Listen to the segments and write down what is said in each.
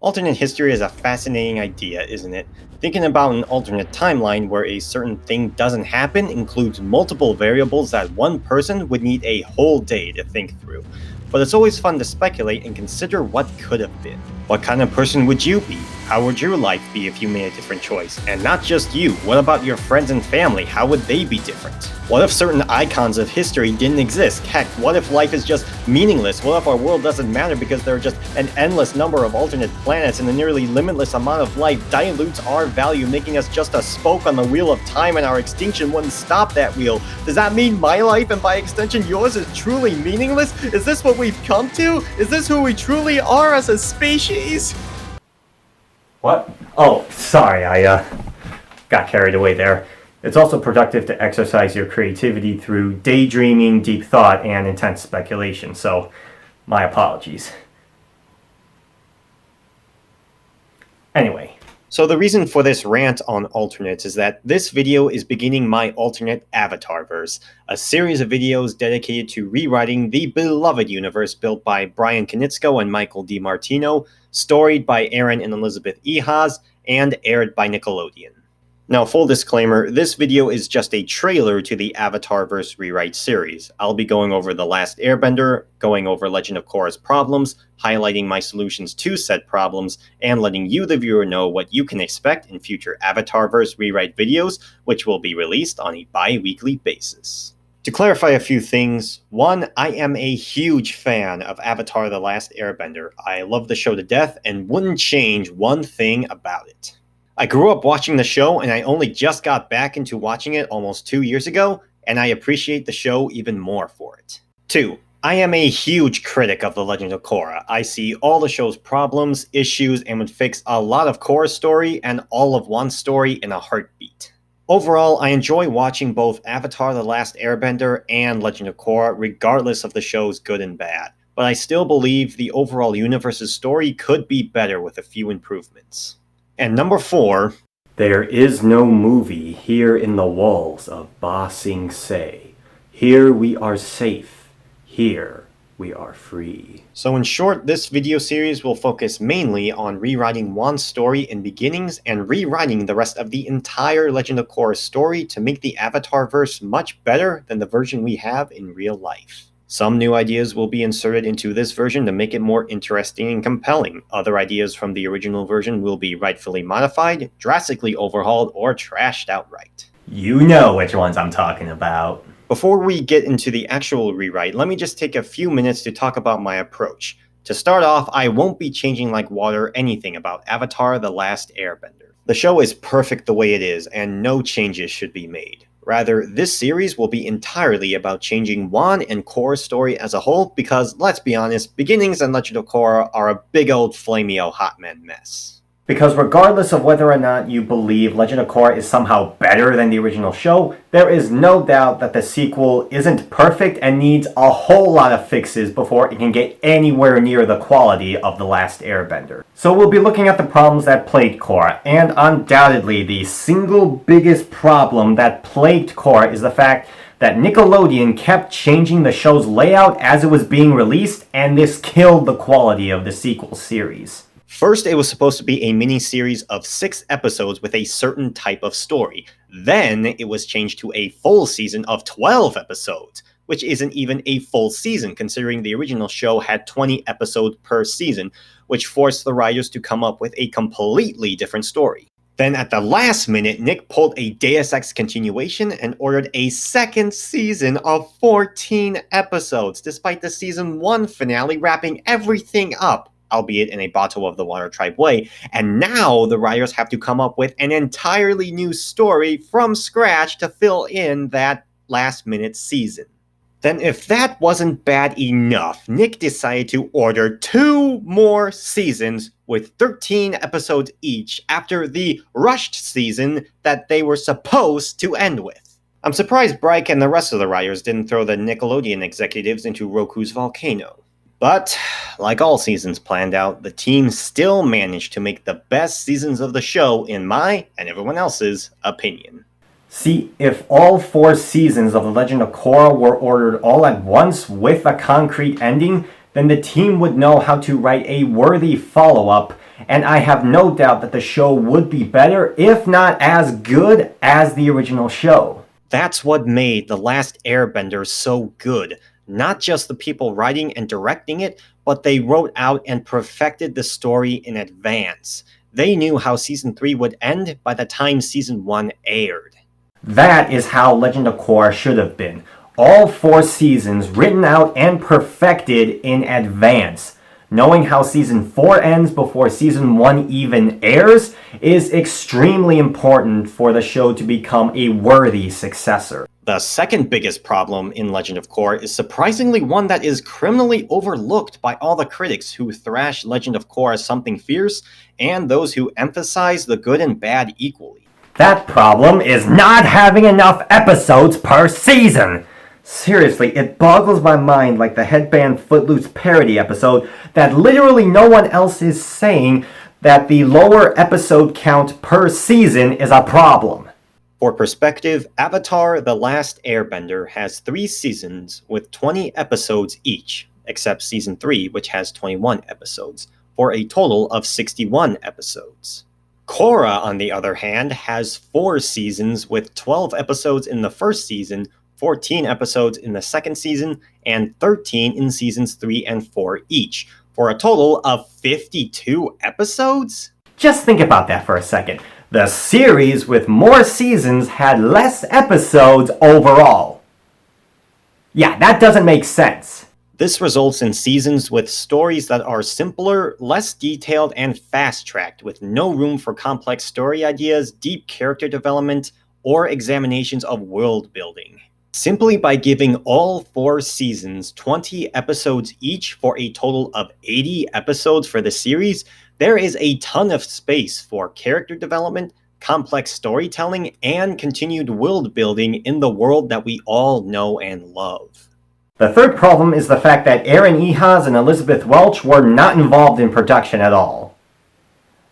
Alternate history is a fascinating idea, isn't it? Thinking about an alternate timeline where a certain thing doesn't happen includes multiple variables that one person would need a whole day to think through. But it's always fun to speculate and consider what could have been. What kind of person would you be? How would your life be if you made a different choice? And not just you, what about your friends and family? How would they be different? What if certain icons of history didn't exist? Heck, what if life is just meaningless? What if our world doesn't matter because there are just an endless number of alternate planets and a nearly limitless amount of life dilutes our value, making us just a spoke on the wheel of time and our extinction wouldn't stop that wheel? Does that mean my life and by extension yours is truly meaningless? Is this what we've come to? Is this who we truly are as a species? What? Oh, sorry, I got carried away there. It's also productive to exercise your creativity through daydreaming, deep thought, and intense speculation, so my apologies. Anyway, so the reason for this rant on alternates is that this video is beginning my alternate Avatarverse, a series of videos dedicated to rewriting the beloved universe built by Bryan Konitzco and Michael DiMartino, storied by Aaron and Elizabeth Ehasz, and aired by Nickelodeon. Now, full disclaimer, this video is just a trailer to the Avatarverse rewrite series. I'll be going over The Last Airbender, going over Legend of Korra's problems, highlighting my solutions to said problems, and letting you, the viewer, know what you can expect in future Avatarverse rewrite videos, which will be released on a bi-weekly basis. To clarify a few things, one, I am a huge fan of Avatar The Last Airbender. I love the show to death and wouldn't change one thing about it. I grew up watching the show and I only just got back into watching it almost 2 years ago, and I appreciate the show even more for it. 2. I am a huge critic of The Legend of Korra. I see all the show's problems, issues, and would fix a lot of Korra's story and all of Wan's story in a heartbeat. Overall, I enjoy watching both Avatar The Last Airbender and Legend of Korra regardless of the show's good and bad, but I still believe the overall universe's story could be better with a few improvements. And number 4, there is no movie here in the walls of Ba Sing Se. Here we are safe. Here we are free. So in short, this video series will focus mainly on rewriting Wan's story in Beginnings and rewriting the rest of the entire Legend of Korra story to make the Avatarverse much better than the version we have in real life. Some new ideas will be inserted into this version to make it more interesting and compelling. Other ideas from the original version will be rightfully modified, drastically overhauled, or trashed outright. You know which ones I'm talking about. Before we get into the actual rewrite, let me just take a few minutes to talk about my approach. To start off, I won't be changing like water anything about Avatar The Last Airbender. The show is perfect the way it is, and no changes should be made. Rather, this series will be entirely about changing Wan and Korra's story as a whole because, let's be honest, Beginnings and Legend of Korra are a big old flameo hotman mess. Because regardless of whether or not you believe Legend of Korra is somehow better than the original show, there is no doubt that the sequel isn't perfect and needs a whole lot of fixes before it can get anywhere near the quality of The Last Airbender. So we'll be looking at the problems that plagued Korra, and undoubtedly the single biggest problem that plagued Korra is the fact that Nickelodeon kept changing the show's layout as it was being released, and this killed the quality of the sequel series. First, it was supposed to be a mini-series of 6 episodes with a certain type of story. Then, it was changed to a full season of 12 episodes, which isn't even a full season considering the original show had 20 episodes per season, which forced the writers to come up with a completely different story. Then at the last minute, Nick pulled a Deus Ex continuation and ordered a second season of 14 episodes, despite the season 1 finale wrapping everything up, albeit in a bottle of the water tribe way, and now the writers have to come up with an entirely new story from scratch to fill in that last-minute season. Then if that wasn't bad enough, Nick decided to order 2 more seasons with 13 episodes each after the rushed season that they were supposed to end with. I'm surprised Bryke and the rest of the writers didn't throw the Nickelodeon executives into Roku's volcano. But, like all seasons planned out, the team still managed to make the best seasons of the show in my, and everyone else's, opinion. See, if all 4 seasons of The Legend of Korra were ordered all at once with a concrete ending, then the team would know how to write a worthy follow-up and I have no doubt that the show would be better, if not as good, as the original show. That's what made The Last Airbender so good. Not just the people writing and directing it, but they wrote out and perfected the story in advance. They knew how Season 3 would end by the time Season 1 aired. That is how Legend of Korra should have been. All 4 seasons written out and perfected in advance. Knowing how Season 4 ends before Season 1 even airs is extremely important for the show to become a worthy successor. The second biggest problem in Legend of Korra is surprisingly one that is criminally overlooked by all the critics who thrash Legend of Korra something fierce and those who emphasize the good and bad equally. That problem is not having enough episodes per season! Seriously, it boggles my mind like the Headband Footloose parody episode that literally no one else is saying that the lower episode count per season is a problem. For perspective, Avatar: The Last Airbender has 3 seasons with 20 episodes each, except Season 3, which has 21 episodes, for a total of 61 episodes. Korra, on the other hand, has 4 seasons with 12 episodes in the first season, 14 episodes in the second season, and 13 in Seasons 3 and 4 each, for a total of 52 episodes? Just think about that for a second. The series with more seasons had less episodes overall. Yeah, that doesn't make sense. This results in seasons with stories that are simpler, less detailed, and fast-tracked, with no room for complex story ideas, deep character development, or examinations of world building. Simply by giving all 4 seasons 20 episodes each for a total of 80 episodes for the series, there is a ton of space for character development, complex storytelling, and continued world building in the world that we all know and love. The third problem is the fact that Aaron Ehasz and Elizabeth Welch were not involved in production at all.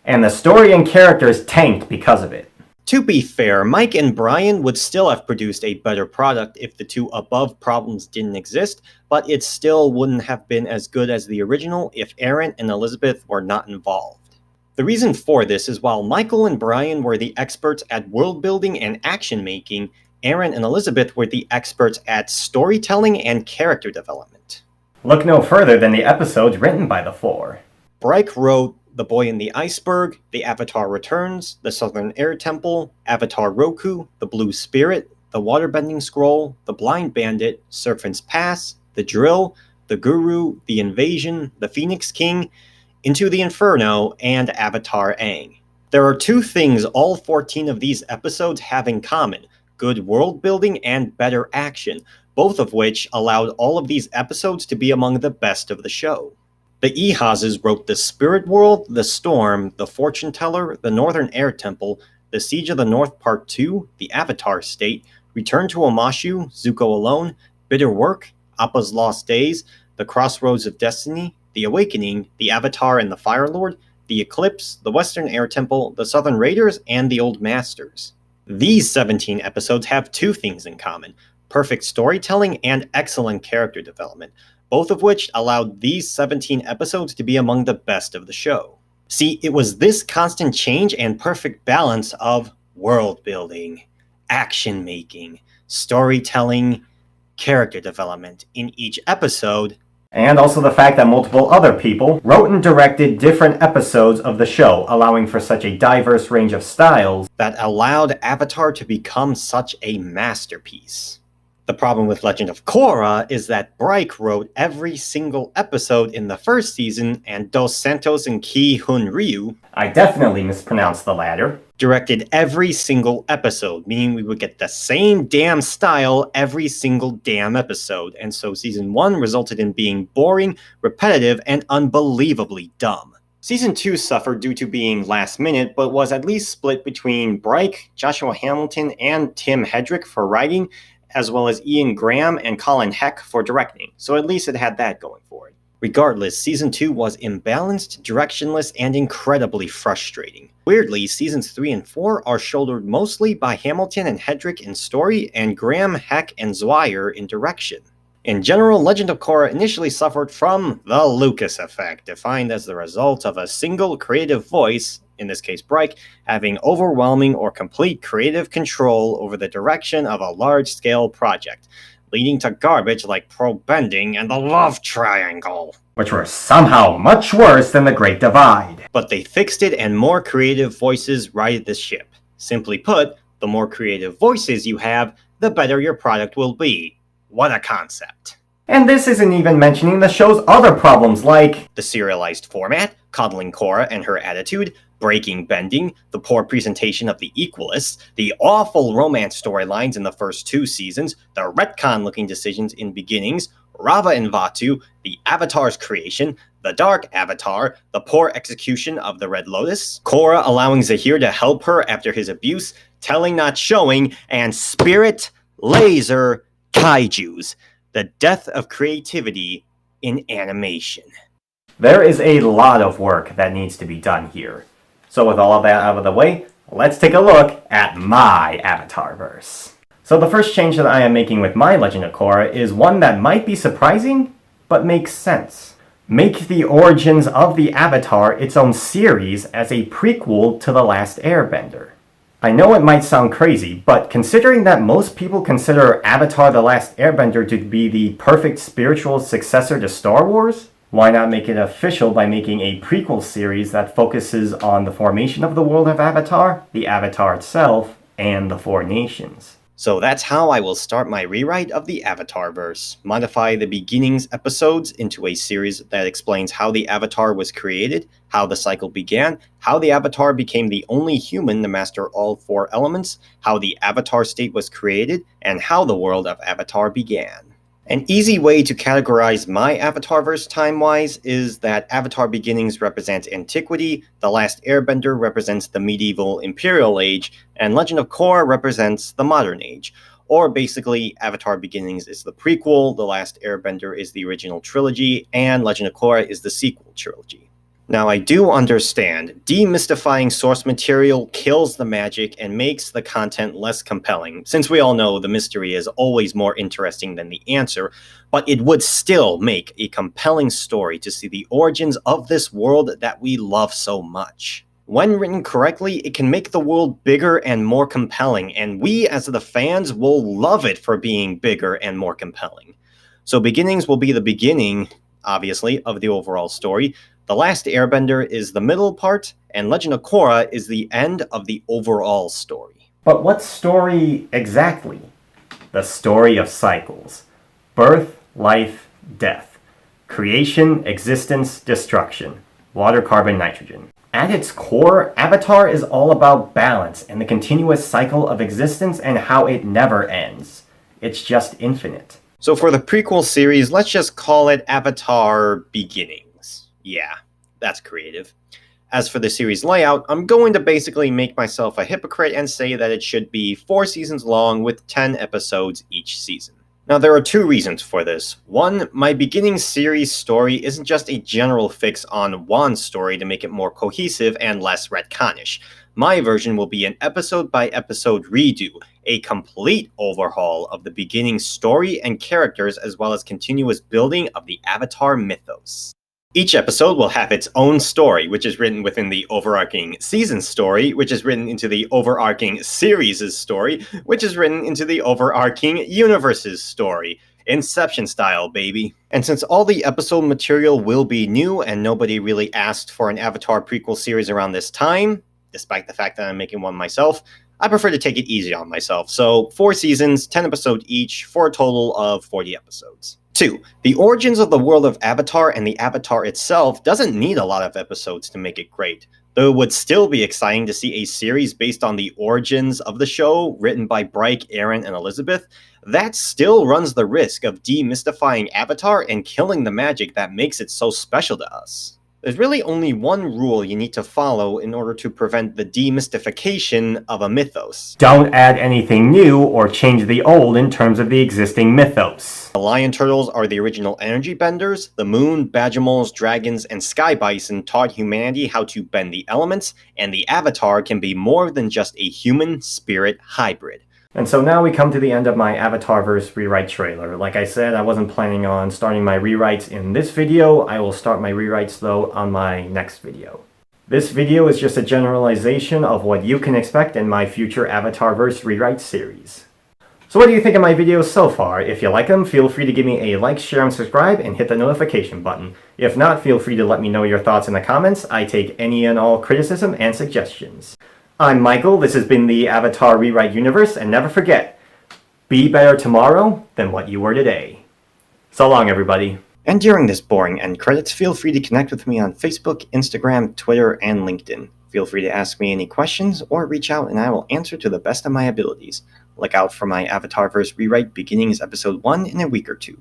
And the story and characters tanked because of it. To be fair, Mike and Bryan would still have produced a better product if the 2 above problems didn't exist, but it still wouldn't have been as good as the original if Aaron and Elizabeth were not involved. The reason for this is while Michael and Bryan were the experts at world building and action making, Aaron and Elizabeth were the experts at storytelling and character development. Look no further than the episodes written by the 4. Bryke wrote The Boy in the Iceberg, The Avatar Returns, The Southern Air Temple, Avatar Roku, The Blue Spirit, The Waterbending Scroll, The Blind Bandit, Serpent's Pass, The Drill, The Guru, The Invasion, The Phoenix King, Into the Inferno, and Avatar Aang. There are 2 things all 14 of these episodes have in common: good world building and better action, both of which allowed all of these episodes to be among the best of the show. The Ehazes wrote The Spirit World, The Storm, The Fortune Teller, The Northern Air Temple, The Siege of the North Part 2, The Avatar State, Return to Omashu, Zuko Alone, Bitter Work, Appa's Lost Days, The Crossroads of Destiny, The Awakening, The Avatar and the Fire Lord, The Eclipse, The Western Air Temple, The Southern Raiders, and The Old Masters. These 17 episodes have 2 things in common: perfect storytelling and excellent character development, both of which allowed these 17 episodes to be among the best of the show. See, it was this constant change and perfect balance of world building, action making, storytelling, character development in each episode, And also the fact that multiple other people wrote and directed different episodes of the show, allowing for such a diverse range of styles that allowed Avatar to become such a masterpiece. The problem with Legend of Korra is that Bryke wrote every single episode in the first season, and Dos Santos and Ki Hun Ryu, I definitely mispronounced the latter, directed every single episode, meaning we would get the same damn style every single damn episode, and so Season 1 resulted in being boring, repetitive, and unbelievably dumb. Season 2 suffered due to being last minute, but was at least split between Bryke, Joshua Hamilton, and Tim Hedrick for writing, as well as Ian Graham and Colin Heck for directing, so at least it had that going for it. Regardless, Season 2 was imbalanced, directionless, and incredibly frustrating. Weirdly, Seasons 3 and 4 are shouldered mostly by Hamilton and Hedrick in story, and Graham, Heck, and Zweier in direction. In general, Legend of Korra initially suffered from the Lucas effect, defined as the result of a single creative voice, in this case Bryke, having overwhelming or complete creative control over the direction of a large-scale project, leading to garbage like Pro Bending and the Love Triangle, which were somehow much worse than the Great Divide. But they fixed it and more creative voices righted the ship. Simply put, the more creative voices you have, the better your product will be. What a concept. And this isn't even mentioning the show's other problems like the serialized format, coddling Korra and her attitude, breaking bending, the poor presentation of the Equalists, the awful romance storylines in the first 2 seasons, the retcon-looking decisions in Beginnings, Rava and Vatu, the Avatar's creation, the Dark Avatar, the poor execution of the Red Lotus, Korra allowing Zahir to help her after his abuse, telling not showing, and Spirit Laser Kaijus, the death of creativity in animation. There is a lot of work that needs to be done here. So with all of that out of the way, let's take a look at my Avatarverse. So the first change that I am making with my Legend of Korra is one that might be surprising, but makes sense. Make the origins of the Avatar its own series as a prequel to The Last Airbender. I know it might sound crazy, but considering that most people consider Avatar The Last Airbender to be the perfect spiritual successor to Star Wars, why not make it official by making a prequel series that focuses on the formation of the world of Avatar, the Avatar itself, and the 4 nations? So that's how I will start my rewrite of the Avatarverse. Modify the Beginnings episodes into a series that explains how the Avatar was created, how the cycle began, how the Avatar became the only human to master all 4 elements, how the Avatar state was created, and how the world of Avatar began. An easy way to categorize my Avatarverse time-wise is that Avatar Beginnings represents antiquity, The Last Airbender represents the medieval Imperial Age, and Legend of Korra represents the modern age. Or basically, Avatar Beginnings is the prequel, The Last Airbender is the original trilogy, and Legend of Korra is the sequel trilogy. Now, I do understand, demystifying source material kills the magic and makes the content less compelling, since we all know the mystery is always more interesting than the answer, but it would still make a compelling story to see the origins of this world that we love so much. When written correctly, it can make the world bigger and more compelling, and we as the fans will love it for being bigger and more compelling. So Beginnings will be the beginning, obviously, of the overall story. The Last Airbender is the middle part, and Legend of Korra is the end of the overall story. But what story exactly? The story of cycles. Birth, life, death. Creation, existence, destruction. Water, carbon, nitrogen. At its core, Avatar is all about balance and the continuous cycle of existence and how it never ends. It's just infinite. So for the prequel series, let's just call it Avatar Beginnings. Yeah, that's creative. As for the series layout, I'm going to basically make myself a hypocrite and say that it should be 4 seasons long with 10 episodes each season. Now, there are 2 reasons for this. One, my Beginnings series story isn't just a general fix on Wan's story to make it more cohesive and less retconish. My version will be an episode-by-episode redo, a complete overhaul of the Beginnings story and characters as well as continuous building of the Avatar mythos. Each episode will have its own story, which is written within the overarching season story, which is written into the overarching series' story, which is written into the overarching universe's story. Inception style, baby. And since all the episode material will be new and nobody really asked for an Avatar prequel series around this time, despite the fact that I'm making one myself, I prefer to take it easy on myself. So 4 seasons, 10 episodes each, for a total of 40 episodes. 2. The origins of the world of Avatar and the Avatar itself doesn't need a lot of episodes to make it great, though it would still be exciting to see a series based on the origins of the show, written by Bryke, Aaron, and Elizabeth. That still runs the risk of demystifying Avatar and killing the magic that makes it so special to us. There's really only one rule you need to follow in order to prevent the demystification of a mythos. Don't add anything new or change the old in terms of the existing mythos. The lion turtles are the original energy benders. The moon, Bajimals, dragons, and sky bison taught humanity how to bend the elements, and the Avatar can be more than just a human spirit hybrid. And so now we come to the end of my Avatarverse rewrite trailer. Like I said, I wasn't planning on starting my rewrites in this video. I will start my rewrites though on my next video. This video is just a generalization of what you can expect in my future Avatarverse rewrite series. So what do you think of my videos so far? If you like them, feel free to give me a like, share, and subscribe, and hit the notification button. If not, feel free to let me know your thoughts in the comments. I take any and all criticism and suggestions. I'm Michael, this has been the Avatar Rewrite Universe, and never forget, be better tomorrow than what you were today. So long, everybody. And during this boring end credits, feel free to connect with me on Facebook, Instagram, Twitter, and LinkedIn. Feel free to ask me any questions or reach out and I will answer to the best of my abilities. Look out for my Avatarverse rewrite Beginnings Episode 1 in a week or two.